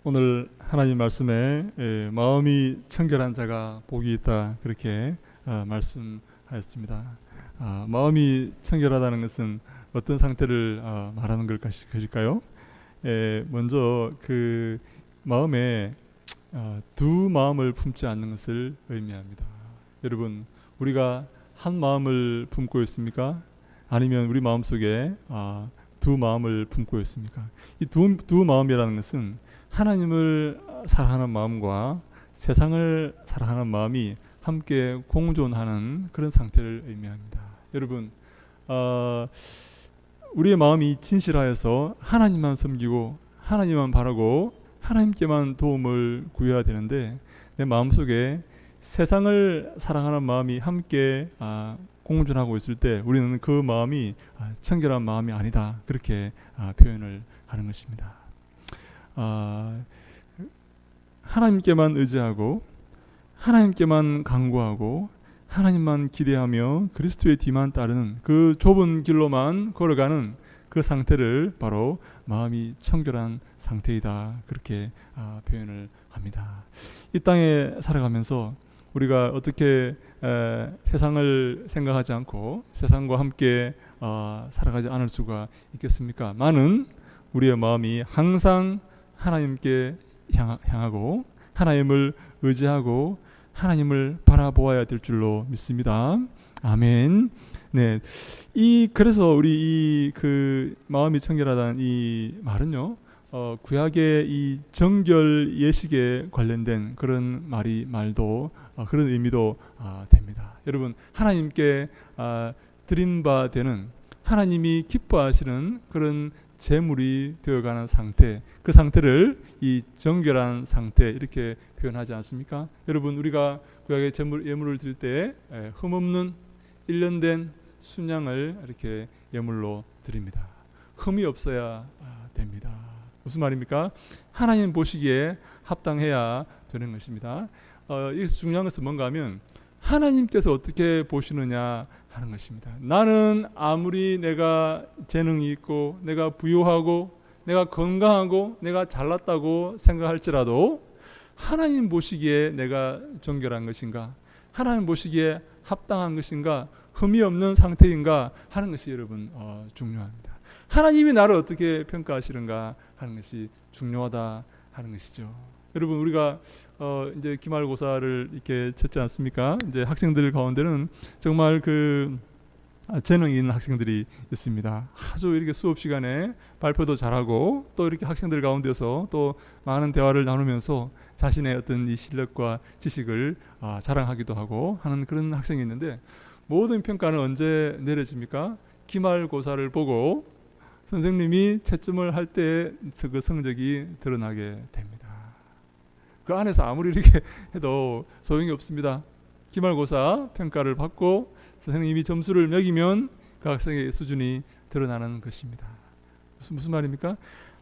오늘 하나님 말씀에 마음이 청결한 자가 복이 있다 그렇게 말씀하였습니다. 마음이 청결하다는 것은 어떤 상태를 말하는 것일까요? 먼저 그 마음에 두 마음을 품지 않는 것을 의미합니다. 여러분, 우리가 한 마음을 품고 있습니까? 아니면 우리 마음속에 두 마음을 품고 있습니까? 이 두 마음이라는 것은 하나님을 사랑하는 마음과 세상을 사랑하는 마음이 함께 공존하는 그런 상태를 의미합니다. 여러분, 우리의 마음이 진실하여서 하나님만 섬기고 하나님만 바라고 하나님께만 도움을 구해야 되는데, 내 마음속에 세상을 사랑하는 마음이 함께 공존하고 있을 때 우리는 그 마음이 청결한 마음이 아니다 그렇게 표현을 하는 것입니다. 하나님께만 의지하고 하나님께만 간구하고 하나님만 기대하며 그리스도의 뒤만 따르는 그 좁은 길로만 걸어가는 그 상태를 바로 마음이 청결한 상태이다 그렇게 표현을 합니다. 이 땅에 살아가면서 우리가 어떻게 세상을 생각하지 않고 세상과 함께 살아가지 않을 수가 있겠습니까? 많은 우리의 마음이 항상 하나님께 향하고 하나님을 의지하고 하나님을 바라보아야 될 줄로 믿습니다. 아멘. 네, 그래서 우리 그 마음이 청결하다는 이 말은요, 구약의 이 정결 예식에 관련된 그런 말도 그런 의미도 됩니다. 여러분, 하나님께 드린 바 되는 하나님이 기뻐하시는 그런 제물이 되어가는 상태, 그 상태를 이 정결한 상태 이렇게 표현하지 않습니까? 여러분, 우리가 구약의 예물을 드릴 때 흠없는 1년 된 순양을 이렇게 예물로 드립니다. 흠이 없어야 됩니다. 무슨 말입니까? 하나님 보시기에 합당해야 되는 것입니다. 여기서 중요한 것은 뭔가 하면 하나님께서 어떻게 보시느냐 하는 것입니다. 나는 아무리 내가 재능이 있고 내가 부유하고 내가 건강하고 내가 잘났다고 생각할지라도 하나님 보시기에 내가 정결한 것인가, 하나님 보시기에 합당한 것인가, 흠이 없는 상태인가 하는 것이 여러분 중요합니다. 하나님이 나를 어떻게 평가하시는가 하는 것이 중요하다 하는 것이죠. 여러분, 우리가 이제 기말고사를 이렇게 쳤지 않습니까? 이제 학생들 가운데는 정말 그 재능이 있는 학생들이 있습니다. 아주 이렇게 수업 시간에 발표도 잘하고 또 이렇게 학생들 가운데서 또 많은 대화를 나누면서 자신의 어떤 이 실력과 지식을 자랑하기도 하고 하는 그런 학생이 있는데, 모든 평가는 언제 내려집니까? 기말고사를 보고 선생님이 채점을 할 때 그 성적이 드러나게 됩니다. 그 안에서 아무리 이렇게 해도 소용이 없습니다. 기말고사 평가를 받고 선생님이 점수를 매기면 그 학생의 수준이 드러나는 것입니다. 무슨 말입니까?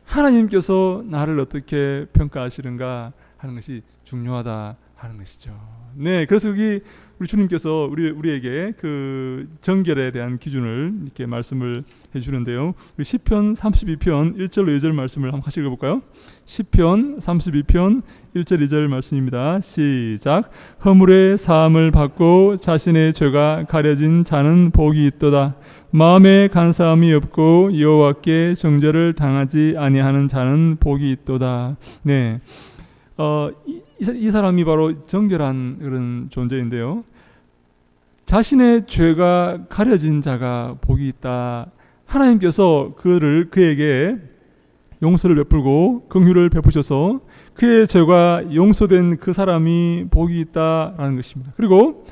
하나님께서 나를 어떻게 평가하시는가 하는 것이 중요하다 하는 것이죠. 네, 그래서 여기 우리 주님께서 우리에게 그 정결에 대한 기준을 이렇게 말씀을 해주는데요. 우리 시편 32편 1절로 2절 말씀을 한번 같이 읽어볼까요? 시편 32편 1절 2절 말씀입니다. 시작. 허물의 사함을 받고 자신의 죄가 가려진 자는 복이 있도다. 마음에 간사함이 없고 여호와께 정죄를 당하지 아니하는 자는 복이 있도다. 네. 이 사람이 바로 정결한 그런 존재인데요. 자신의 죄가 가려진 자가 복이 있다. 하나님께서 그에게 용서를 베풀고 긍휼을 베푸셔서 그의 죄가 용서된 그 사람이 복이 있다라는 것입니다. 그리고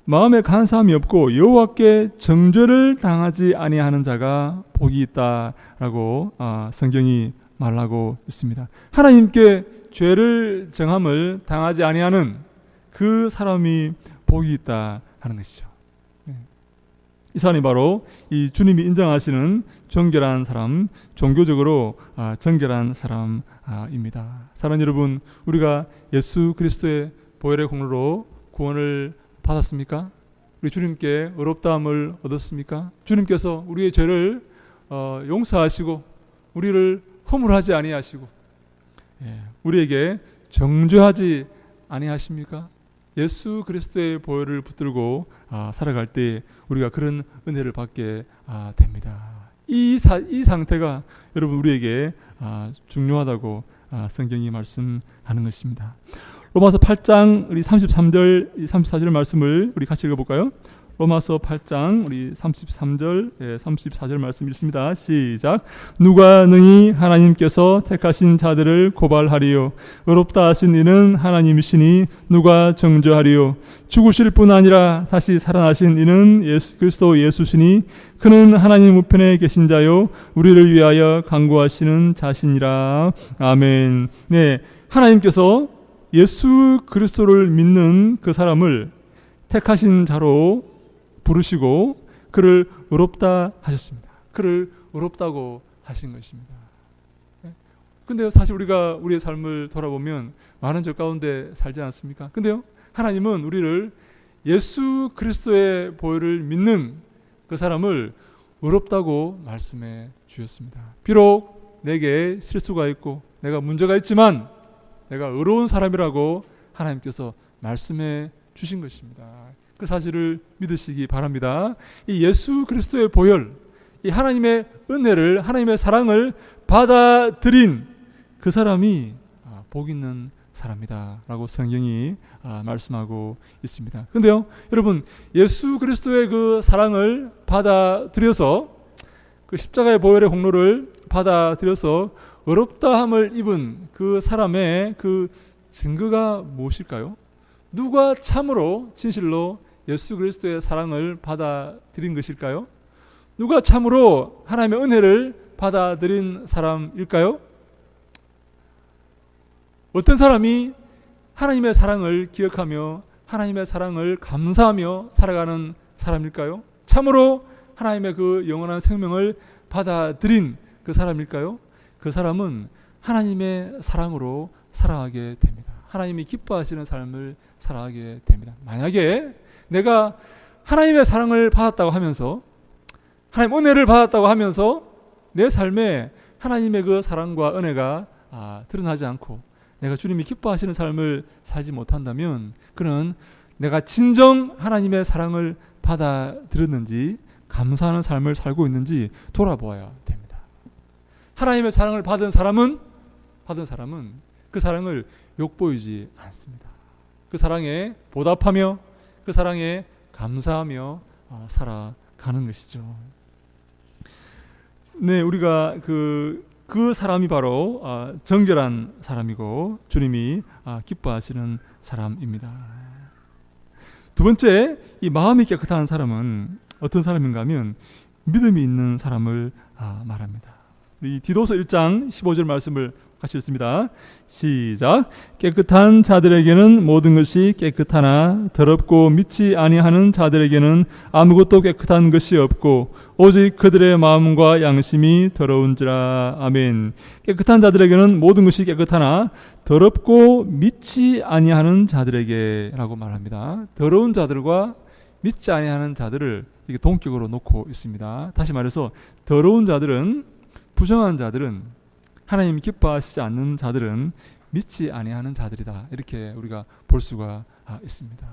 마음에 간사함이 없고 여호와께 정죄를 당하지 아니하는 자가 복이 있다라고 성경이 말하고 있습니다. 하나님께 죄를 정함을 당하지 아니하는 그 사람이 복이 있다 하는 것이죠. 이 사람이 바로 이 주님이 인정하시는 정결한 사람, 종교적으로 정결한 사람입니다. 사랑하는 여러분, 우리가 예수 그리스도의 보혈의 공로로 구원을 받았습니까? 우리 주님께 의롭다함을 얻었습니까? 주님께서 우리의 죄를 용서하시고 우리를 허물하지 아니하시고 우리에게 정죄하지 아니하십니까? 예수 그리스도의 보혈을 붙들고 살아갈 때 우리가 그런 은혜를 받게 됩니다. 이 상태가 여러분 우리에게 중요하다고 성경이 말씀하는 것입니다. 로마서 8장 우리 33절 34절 말씀을 우리 같이 읽어볼까요? 로마서 8장 우리 33절 34절 말씀 읽습니다. 시작. 누가 능히 하나님께서 택하신 자들을 고발하리요? 의롭다 하신 이는 하나님이시니 누가 정죄하리요? 죽으실 뿐 아니라 다시 살아나신 이는 그리스도 예수시니 그는 하나님 우편에 계신 자요 우리를 위하여 간구하시는 자신이라. 아멘. 네, 하나님께서 예수 그리스도를 믿는 그 사람을 택하신 자로 부르시고 그를 의롭다 하셨습니다. 그를 의롭다고 하신 것입니다. 근데요, 사실 우리가 우리의 삶을 돌아보면 많은 적 가운데 살지 않습니까? 근데요, 하나님은 우리를 예수 그리스도의 보혈을 믿는 그 사람을 의롭다고 말씀해 주셨습니다. 비록 내게 실수가 있고 내가 문제가 있지만 내가 의로운 사람이라고 하나님께서 말씀해 주신 것입니다. 그 사실을 믿으시기 바랍니다. 이 예수 그리스도의 보혈, 이 하나님의 은혜를, 하나님의 사랑을 받아들인 그 사람이 복 있는 사람이다 라고 성경이 말씀하고 있습니다. 근데요, 여러분, 예수 그리스도의 그 사랑을 받아들여서 그 십자가의 보혈의 공로를 받아들여서 의롭다함을 입은 그 사람의 그 증거가 무엇일까요? 누가 참으로 진실로 예수 그리스도의 사랑을 받아들인 것일까요? 누가 참으로 하나님의 은혜를 받아들인 사람일까요? 어떤 사람이 하나님의 사랑을 기억하며 하나님의 사랑을 감사하며 살아가는 사람일까요? 참으로 하나님의 그 영원한 생명을 받아들인 그 사람일까요? 그 사람은 하나님의 사랑으로 살아가게 됩니다. 하나님이 기뻐하시는 삶을 살아가게 됩니다. 만약에 내가 하나님의 사랑을 받았다고 하면서, 하나님 은혜를 받았다고 하면서 내 삶에 하나님의 그 사랑과 은혜가 드러나지 않고 내가 주님이 기뻐하시는 삶을 살지 못한다면 그는 내가 진정 하나님의 사랑을 받아들였는지 감사하는 삶을 살고 있는지 돌아보아야 됩니다. 하나님의 사랑을 받은 사람은 그 사랑을 욕보이지 않습니다. 그 사랑에 보답하며 그 사랑에 감사하며 살아가는 것이죠. 네, 우리가 그 사람이 바로 정결한 사람이고 주님이 기뻐하시는 사람입니다. 두 번째, 이 마음이 깨끗한 사람은 어떤 사람인가 하면 믿음이 있는 사람을 말합니다. 이 디도서 1장 15절 말씀을 같이 읽습니다. 시작. 깨끗한 자들에게는 모든 것이 깨끗하나 더럽고 믿지 아니하는 자들에게는 아무것도 깨끗한 것이 없고 오직 그들의 마음과 양심이 더러운지라. 아멘. 깨끗한 자들에게는 모든 것이 깨끗하나 더럽고 믿지 아니하는 자들에게 라고 말합니다. 더러운 자들과 믿지 아니하는 자들을 이게 동격으로 놓고 있습니다. 다시 말해서 더러운 자들은, 부정한 자들은, 하나님 기뻐하시지 않는 자들은 믿지 아니하는 자들이다. 이렇게 우리가 볼 수가 있습니다.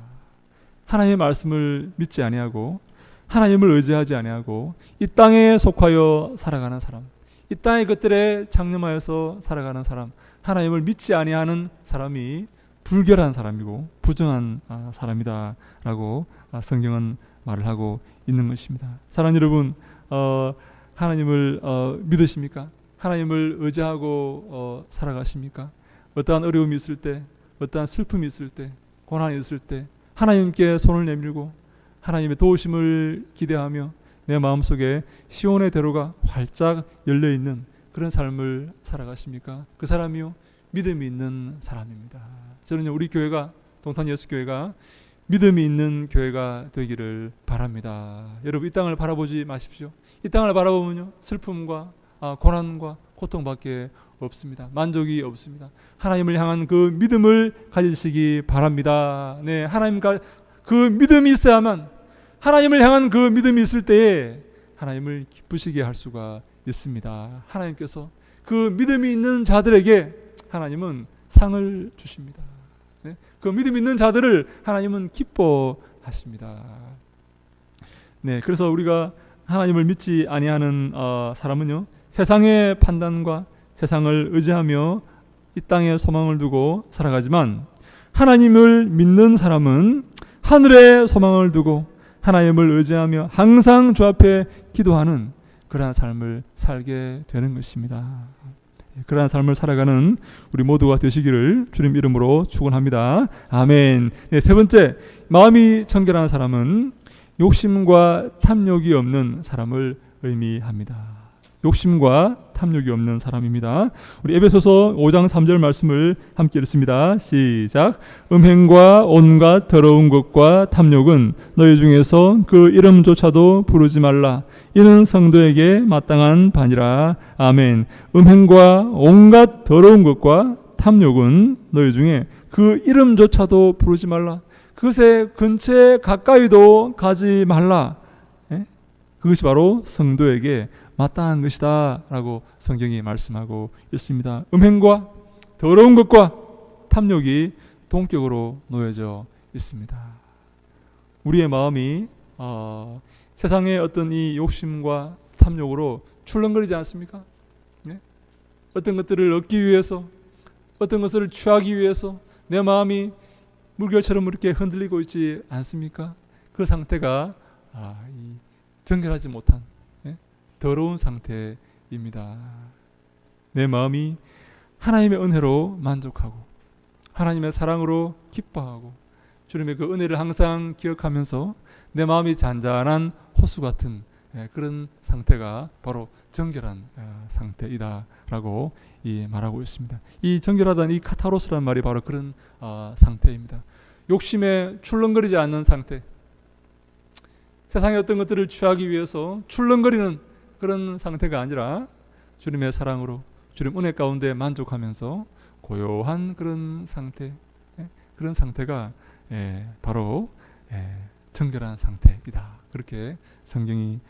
하나님의 말씀을 믿지 아니하고 하나님을 의지하지 아니하고 이 땅에 속하여 살아가는 사람, 이 땅의 것들에 장념하여서 살아가는 사람, 하나님을 믿지 아니하는 사람이 불결한 사람이고 부정한 사람이다 라고 성경은 말을 하고 있는 것입니다. 사랑하는 여러분, 하나님을 믿으십니까? 하나님을 의지하고 살아가십니까? 어떠한 어려움이 있을 때, 어떠한 슬픔이 있을 때, 고난이 있을 때 하나님께 손을 내밀고 하나님의 도우심을 기대하며 내 마음속에 시온의 대로가 활짝 열려있는 그런 삶을 살아가십니까? 그 사람이요, 믿음이 있는 사람입니다. 저는요, 우리 교회가, 동탄예수교회가 믿음이 있는 교회가 되기를 바랍니다. 여러분, 이 땅을 바라보지 마십시오. 이 땅을 바라보면요, 슬픔과 고난과 고통밖에 없습니다. 만족이 없습니다. 하나님을 향한 그 믿음을 가지시기 바랍니다. 네, 하나님과 그 믿음이 있어야만, 하나님을 향한 그 믿음이 있을 때에 하나님을 기쁘시게 할 수가 있습니다. 하나님께서 그 믿음이 있는 자들에게 하나님은 상을 주십니다. 네? 그 믿음 있는 자들을 하나님은 기뻐하십니다. 네, 그래서 우리가 하나님을 믿지 아니하는 사람은요, 세상의 판단과 세상을 의지하며 이 땅에 소망을 두고 살아가지만, 하나님을 믿는 사람은 하늘에 소망을 두고 하나님을 의지하며 항상 주 앞에 기도하는 그러한 삶을 살게 되는 것입니다. 그러한 삶을 살아가는 우리 모두가 되시기를 주님 이름으로 축원합니다. 아멘. 네, 세 번째, 마음이 정결한 사람은 욕심과 탐욕이 없는 사람을 의미합니다. 욕심과 탐욕이 없는 사람입니다. 우리 에베소서 5장 3절 말씀을 함께 읽습니다. 시작. 음행과 온갖 더러운 것과 탐욕은 너희 중에서 그 이름조차도 부르지 말라. 이는 성도에게 마땅한 바니라. 아멘. 음행과 온갖 더러운 것과 탐욕은 너희 중에 그 이름조차도 부르지 말라. 그것의 근처에 가까이도 가지 말라. 그것이 바로 성도에게 마땅한 것이다 라고 성경이 말씀하고 있습니다. 음행과 더러운 것과 탐욕이 동격으로 놓여져 있습니다. 우리의 마음이 세상의 어떤 이 욕심과 탐욕으로 출렁거리지 않습니까? 네? 어떤 것들을 얻기 위해서, 어떤 것을 취하기 위해서 내 마음이 물결처럼 이렇게 흔들리고 있지 않습니까? 그 상태가 정결하지 못한 더러운 상태입니다. 내 마음이 하나님의 은혜로 만족하고 하나님의 사랑으로 기뻐하고 주님의 그 은혜를 항상 기억하면서 내 마음이 잔잔한 호수 같은 그런 상태가 바로 정결한 상태이다라고 말하고 있습니다. 이 정결하다는 이 카타로스라는 말이 바로 그런 상태입니다. 욕심에 출렁거리지 않는 상태, 세상의 어떤 것들을 취하기 위해서 출렁거리는 그런 상태가 아니라 주님의 사랑으로 주님 은혜 가운데 만족하면서 고요한 그런 상태, 그런 상태가 바로 정결한 상태이다. 그렇게 성경이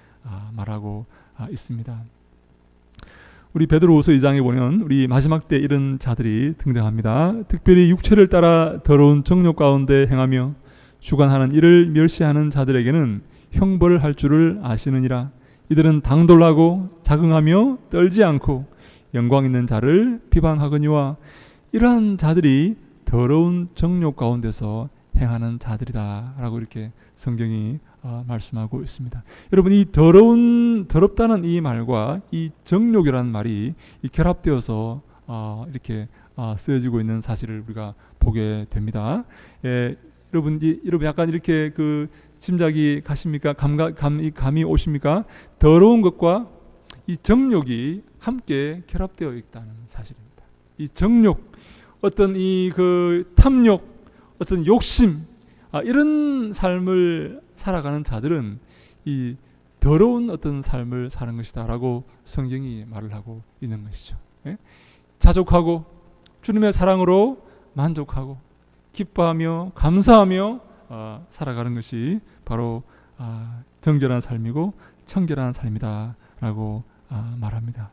말하고 있습니다. 우리 베드로후서 2장에 보면 우리 마지막 때 이런 자들이 등장합니다. 특별히 육체를 따라 더러운 정욕 가운데 행하며 주관하는 이를 멸시하는 자들에게는 형벌할 줄을 아시느니라. 이들은 당돌하고 자긍하며 떨지 않고 영광 있는 자를 비방하거니와 이러한 자들이 더러운 정욕 가운데서 행하는 자들이다 라고 이렇게 성경이 말씀하고 있습니다. 여러분, 이 더럽다는 이 말과 이 정욕이라는 말이 결합되어서 이렇게 쓰여지고 있는 사실을 우리가 보게 됩니다. 여러분 약간 이렇게 그 짐작이 가십니까? 감이 오십니까? 더러운 것과 이 정욕이 함께 결합되어 있다는 사실입니다. 이 정욕, 어떤 이 그 탐욕, 어떤 욕심, 이런 삶을 살아가는 자들은 이 더러운 어떤 삶을 사는 것이다라고 성경이 말을 하고 있는 것이죠. 자족하고 주님의 사랑으로 만족하고 기뻐하며 감사하며 살아가는 것이 바로 정결한 삶이고 청결한 삶이다라고 말합니다.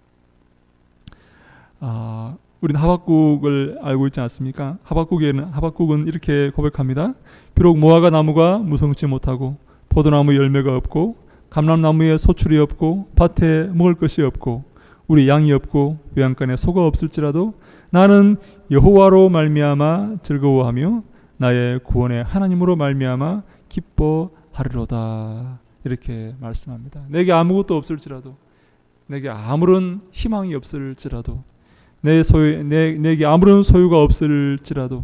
우리는 하박국을 알고 있지 않습니까? 하박국은 이렇게 고백합니다. 비록 무화과 나무가 무성치 못하고 포도나무 열매가 없고 감람나무에 소출이 없고 밭에 먹을 것이 없고 우리 양이 없고 외양간에 소가 없을지라도 나는 여호와로 말미암아 즐거워하며 나의 구원의 하나님으로 말미암아 기뻐하리로다. 이렇게 말씀합니다. 내게 아무것도 없을지라도, 내게 아무런 희망이 없을지라도, 내게 아무런 소유가 없을지라도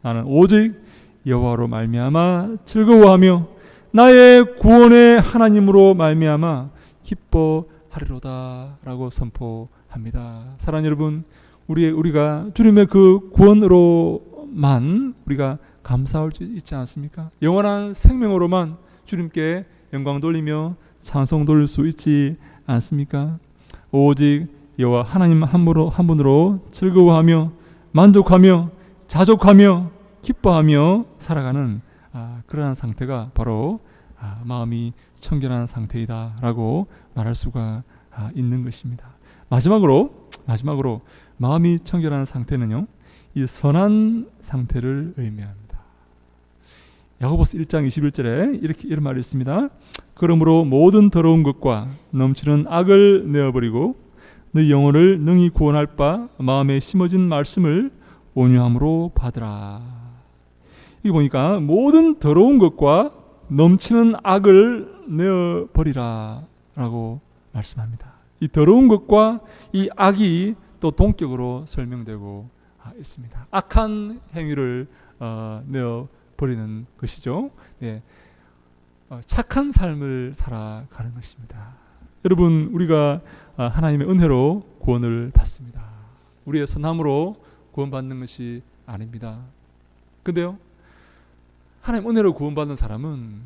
나는 오직 여호와로 말미암아 즐거워하며 나의 구원의 하나님으로 말미암아 기뻐하리로다 라고 선포합니다. 사랑하는 여러분, 우리가 주님의 그 구원으로만 우리가 감사할 수 있지 않습니까? 영원한 생명으로만 주님께 영광 돌리며 찬송 돌릴 수 있지 않습니까? 오직 여호와 하나님 한 분으로 즐거워하며 만족하며 자족하며 기뻐하며 살아가는 그러한 상태가 바로 마음이 청결한 상태이다 라고 말할 수가 있는 것입니다. 마지막으로 마음이 청결한 상태는요, 이 선한 상태를 의미합니다. 야고보서 1장 21절에 이런 말이 있습니다. 그러므로 모든 더러운 것과 넘치는 악을 내어버리고 너희 영혼을 능히 구원할 바 마음에 심어진 말씀을 온유함으로 받으라. 이거 보니까 모든 더러운 것과 넘치는 악을 내어버리라 라고 말씀합니다. 이 더러운 것과 이 악이 또 동격으로 설명되고 있습니다. 악한 행위를 내어버리는 것이죠. 네. 착한 삶을 살아가는 것입니다. 여러분, 우리가 하나님의 은혜로 구원을 받습니다. 우리의 선함으로 구원받는 것이 아닙니다. 근데요, 하나님 은혜로 구원받는 사람은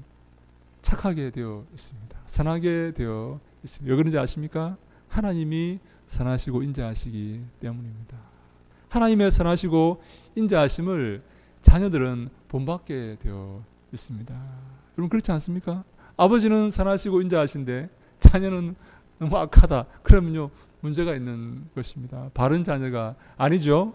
착하게 되어 있습니다. 선하게 되어 있습니다. 왜 그런지 아십니까? 하나님이 선하시고 인자하시기 때문입니다. 하나님의 선하시고 인자하심을 자녀들은 본받게 되어 있습니다. 여러분, 그렇지 않습니까? 아버지는 선하시고 인자하신데 자녀는 너무 악하다. 그러면요, 문제가 있는 것입니다. 바른 자녀가 아니죠.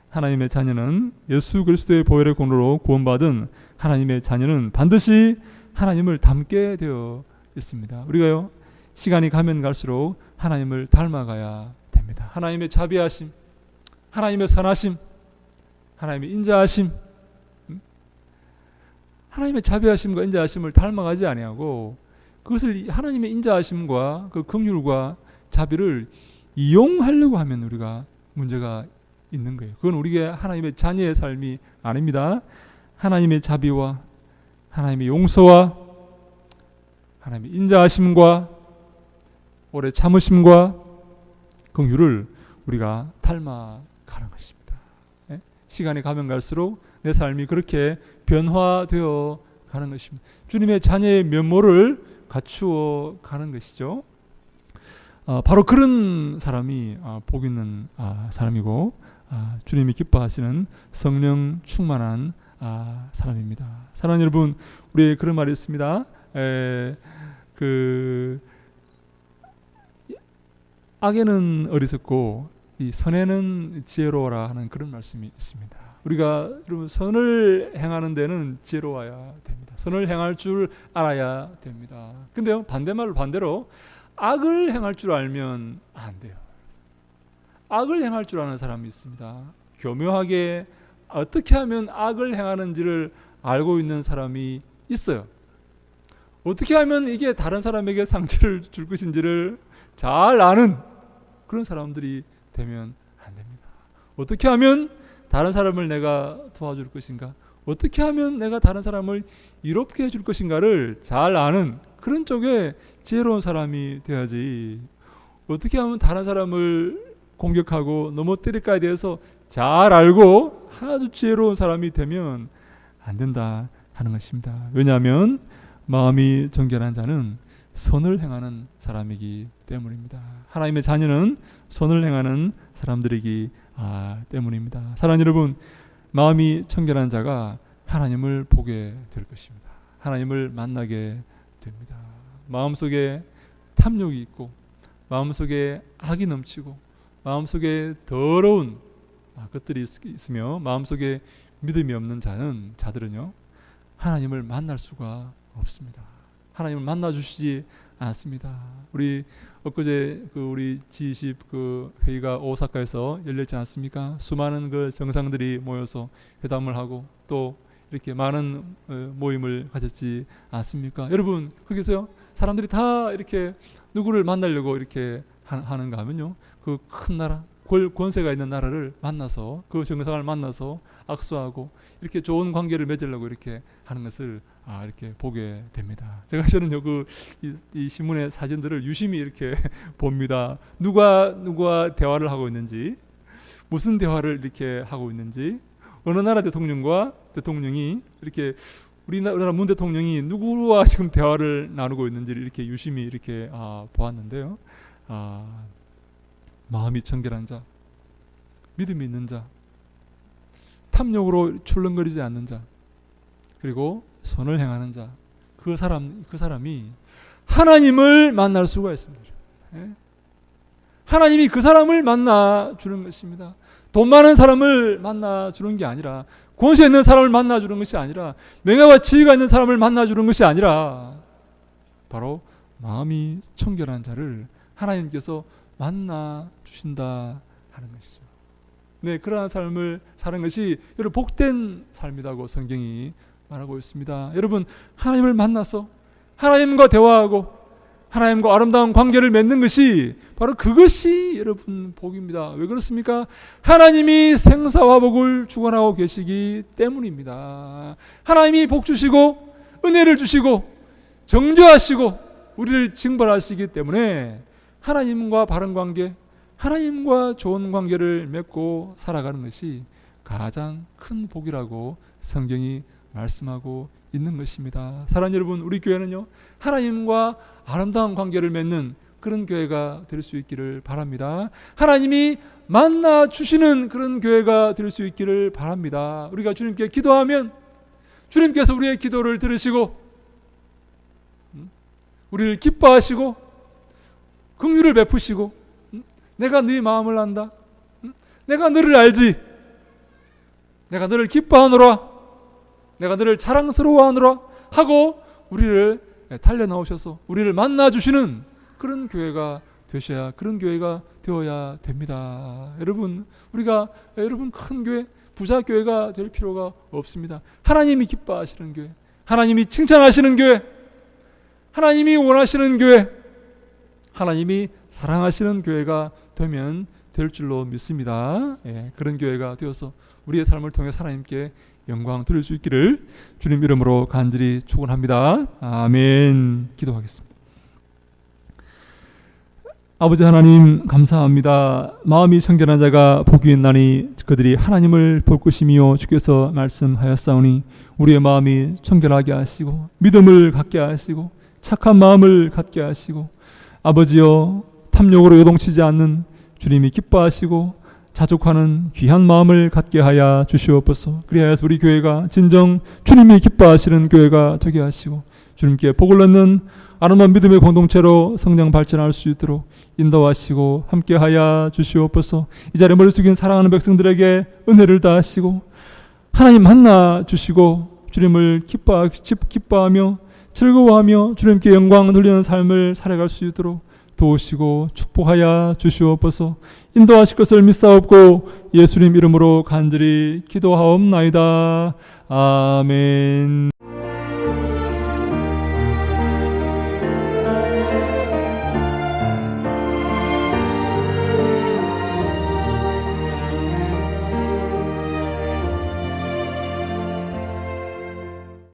하나님의 자녀는 예수 그리스도의 보혈의 공로로 구원받은 하나님의 자녀는 반드시 하나님을 닮게 되어 있습니다. 우리가요, 시간이 가면 갈수록 하나님을 닮아가야 됩니다. 하나님의 자비하심, 하나님의 선하심, 하나님의 인자하심, 하나님의 자비하심과 인자하심을 닮아가지 아니하고 그것을 하나님의 인자하심과 그 긍휼과 자비를 이용하려고 하면 우리가 문제가 있는 거예요. 그건 우리의 하나님의 자녀의 삶이 아닙니다. 하나님의 자비와 하나님의 용서와 하나님의 인자하심과 오래 참으심과 긍휼을 우리가 닮아가는 것입니다. 시간이 가면 갈수록 내 삶이 그렇게 변화되어 가는 것입니다. 주님의 자녀의 면모를 갖추어 가는 것이죠. 바로 그런 사람이 복 있는 사람이고 주님이 기뻐하시는 성령 충만한 사람입니다. 사랑하는 여러분, 우리의 그런 말이 있습니다. 악에는 어리석고 이 선에는 지혜로워라 하는 그런 말씀이 있습니다. 우리가 여러분, 선을 행하는 데는 지혜로워야 됩니다. 선을 행할 줄 알아야 됩니다. 근데요, 반대로 악을 행할 줄 알면 안 돼요. 악을 행할 줄 아는 사람이 있습니다. 교묘하게 어떻게 하면 악을 행하는지를 알고 있는 사람이 있어요. 어떻게 하면 이게 다른 사람에게 상처를 줄 것인지를 잘 아는 그런 사람들이 되면 안 됩니다. 어떻게 하면 다른 사람을 내가 도와줄 것인가? 어떻게 하면 내가 다른 사람을 이롭게 해줄 것인가를 잘 아는 그런 쪽에 지혜로운 사람이 돼야지. 어떻게 하면 다른 사람을 공격하고 넘어뜨릴까에 대해서 잘 알고 아주 지혜로운 사람이 되면 안 된다 하는 것입니다. 왜냐하면 마음이 정결한 자는 선을 행하는 사람이기 때문입니다. 하나님의 자녀는 선을 행하는 사람들이기 때문입니다. 사랑하는 여러분, 마음이 청결한 자가 하나님을 보게 될 것입니다. 하나님을 만나게 됩니다. 마음속에 탐욕이 있고 마음속에 악이 넘치고 마음속에 더러운 것들이 있으며 마음속에 믿음이 없는 자들은요, 하나님을 만날 수가 없습니다. 하나님을 만나 주시지 않습니다. 우리 엊그제 우리 G20 회의가 오사카에서 열렸지 않습니까? 수많은 정상들이 모여서 회담을 하고 또 이렇게 많은 모임을 가졌지 않습니까? 여러분, 거기서요, 사람들이 다 이렇게 누구를 만나려고 이렇게 하는가 하면요, 그 큰 나라, 권세가 있는 나라를 만나서 그 정상을 만나서 악수하고 이렇게 좋은 관계를 맺으려고 이렇게 하는 것을 이렇게 보게 됩니다. 제가 저는요, 이 신문의 사진들을 유심히 이렇게 봅니다. 누가 대화를 하고 있는지, 무슨 대화를 이렇게 하고 있는지, 어느 나라 대통령이 이렇게 우리나라 문 대통령이 누구와 지금 대화를 나누고 있는지를 이렇게 유심히 이렇게 보았는데요. 마음이 청결한 자, 믿음이 있는 자, 탐욕으로 출렁거리지 않는 자, 그리고 선을 행하는 자, 그 사람이 하나님을 만날 수가 있습니다. 하나님이 그 사람을 만나주는 것입니다. 돈 많은 사람을 만나주는 게 아니라, 권세 있는 사람을 만나주는 것이 아니라, 명예와 지위가 있는 사람을 만나주는 것이 아니라 바로 마음이 청결한 자를 하나님께서 만나주신다 하는 것이죠. 네, 그러한 삶을 사는 것이 여러분 복된 삶이라고 성경이 말하고 있습니다. 여러분, 하나님을 만나서 하나님과 대화하고 하나님과 아름다운 관계를 맺는 것이 바로 그것이 여러분 복입니다. 왜 그렇습니까? 하나님이 생사화복을 주관하고 계시기 때문입니다. 하나님이 복 주시고 은혜를 주시고 정죄하시고 우리를 징벌하시기 때문에 하나님과 바른 관계, 하나님과 좋은 관계를 맺고 살아가는 것이 가장 큰 복이라고 성경이 말씀하고 있는 것입니다. 사랑하는 여러분, 우리 교회는요, 하나님과 아름다운 관계를 맺는 그런 교회가 될 수 있기를 바랍니다. 하나님이 만나 주시는 그런 교회가 될 수 있기를 바랍니다. 우리가 주님께 기도하면 주님께서 우리의 기도를 들으시고 우리를 기뻐하시고 긍휼을 베푸시고 내가 네 마음을 안다. 내가 너를 알지. 내가 너를 기뻐하노라. 내가 너를 자랑스러워하노라 하고 우리를 달려나오셔서 우리를 만나주시는 그런 교회가 되셔야, 그런 교회가 되어야 됩니다. 여러분, 우리가 여러분 큰 교회, 부자 교회가 될 필요가 없습니다. 하나님이 기뻐하시는 교회, 하나님이 칭찬하시는 교회, 하나님이 원하시는 교회, 하나님이 사랑하시는 교회가 되면 될 줄로 믿습니다. 예, 그런 교회가 되어서 우리의 삶을 통해 하나님께 영광 돌릴 수 있기를 주님 이름으로 간절히 축원합니다. 아멘. 기도하겠습니다. 아버지 하나님, 감사합니다. 마음이 청결한 자가 복이 있나니 그들이 하나님을 볼 것이며 주께서 말씀하였사오니 우리의 마음이 청결하게 하시고 믿음을 갖게 하시고 착한 마음을 갖게 하시고 아버지여, 탐욕으로 요동치지 않는 주님이 기뻐하시고 자족하는 귀한 마음을 갖게 하여 주시옵소서. 그리하여서 우리 교회가 진정 주님이 기뻐하시는 교회가 되게 하시고 주님께 복을 얻는 아름다운 믿음의 공동체로 성장 발전할 수 있도록 인도하시고 함께하여 주시옵소서. 이 자리에 머리 숙인 사랑하는 백성들에게 은혜를 다하시고 하나님 만나 주시고 주님을 기뻐하며 즐거워하며 주님께 영광 돌리는 삶을 살아갈 수 있도록 도우시고 축복하여 주시옵소서. 인도하실 것을 믿사옵고 예수님 이름으로 간절히 기도하옵나이다. 아멘.